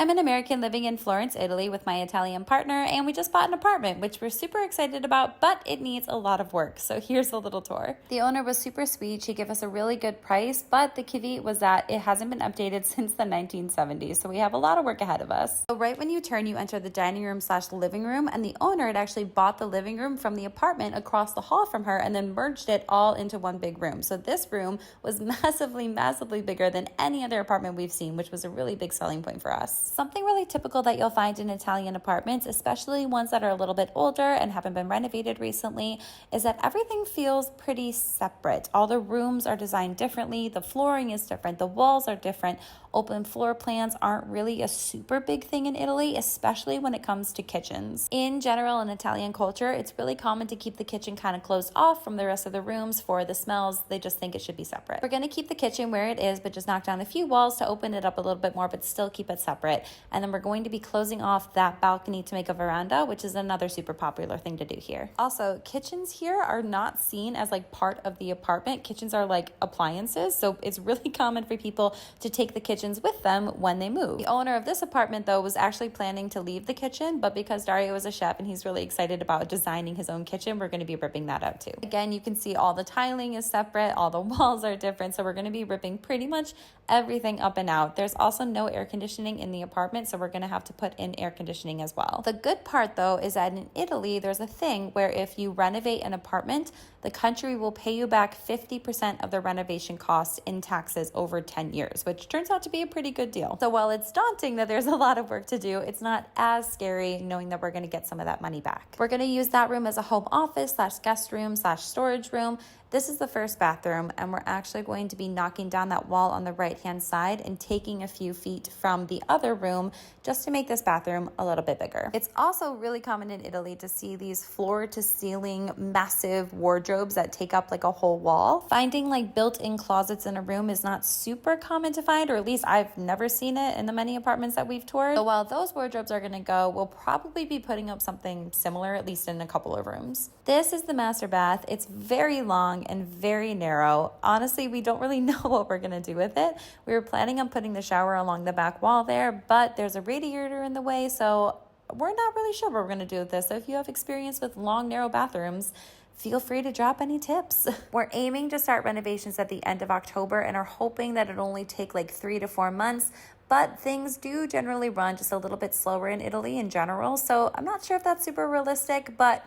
I'm an American living in Florence, Italy with my Italian partner, and we just bought an apartment, which we're super excited about, but it needs a lot of work. So here's a little tour. The owner was super sweet. She gave us a really good price, but the caveat was that it hasn't been updated since the 1970s. So we have a lot of work ahead of us. So right when you turn, you enter the dining room / living room, and the owner had actually bought the living room from the apartment across the hall from her and then merged it all into one big room. So this room was massively bigger than any other apartment we've seen, which was a really big selling point for us. Something really typical that you'll find in Italian apartments, especially ones that are a little bit older and haven't been renovated recently, is that everything feels pretty separate. All the rooms are designed differently, the flooring is different, the walls are different. Open floor plans aren't really a super big thing in Italy, especially when it comes to kitchens. In general, in Italian culture, it's really common to keep the kitchen kind of closed off from the rest of the rooms for the smells. They just think it should be separate. We're going to keep the kitchen where it is, but just knock down a few walls to open it up a little bit more, but still keep it separate. And then we're going to be closing off that balcony to make a veranda, which is another super popular thing to do here. Also, kitchens here are not seen as like part of the apartment. Kitchens are like appliances, so it's really common for people to take the kitchens with them when they move. The owner of this apartment, though, was actually planning to leave the kitchen, but because Dario is a chef and he's really excited about designing his own kitchen, we're going to be ripping that out too. Again, you can see all the tiling is separate, all the walls are different, so we're going to be ripping pretty much everything up and out. There's also no air conditioning in the apartment, so we're going to have to put in air conditioning as well. The good part, though, is that in Italy, there's a thing where if you renovate an apartment, the country will pay you back 50% of the renovation costs in taxes over 10 years, which turns out to be a pretty good deal. So while it's daunting that there's a lot of work to do, it's not as scary knowing that we're going to get some of that money back. We're going to use that room as a home office / guest room / storage room. This is the first bathroom, and we're actually going to be knocking down that wall on the right-hand side and taking a few feet from the other room just to make this bathroom a little bit bigger. It's also really common in Italy to see these floor-to-ceiling massive wardrobes that take up like a whole wall. Finding like built-in closets in a room is not super common to find, or at least I've never seen it in the many apartments that we've toured. So while those wardrobes are going to go, we'll probably be putting up something similar, at least in a couple of rooms. This is the master bath. It's very long and very narrow. Honestly, we don't really know what we're going to do with it. We were planning on putting the shower along the back wall there, but there's a radiator in the way, so we're not really sure what we're going to do with this. So if you have experience with long, narrow bathrooms, feel free to drop any tips. We're aiming to start renovations at the end of October and are hoping that it'll only take like 3 to 4 months, but things do generally run just a little bit slower in Italy in general. So I'm not sure if that's super realistic, but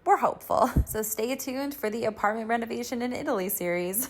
we're hopeful. So stay tuned for the apartment renovation in Italy series.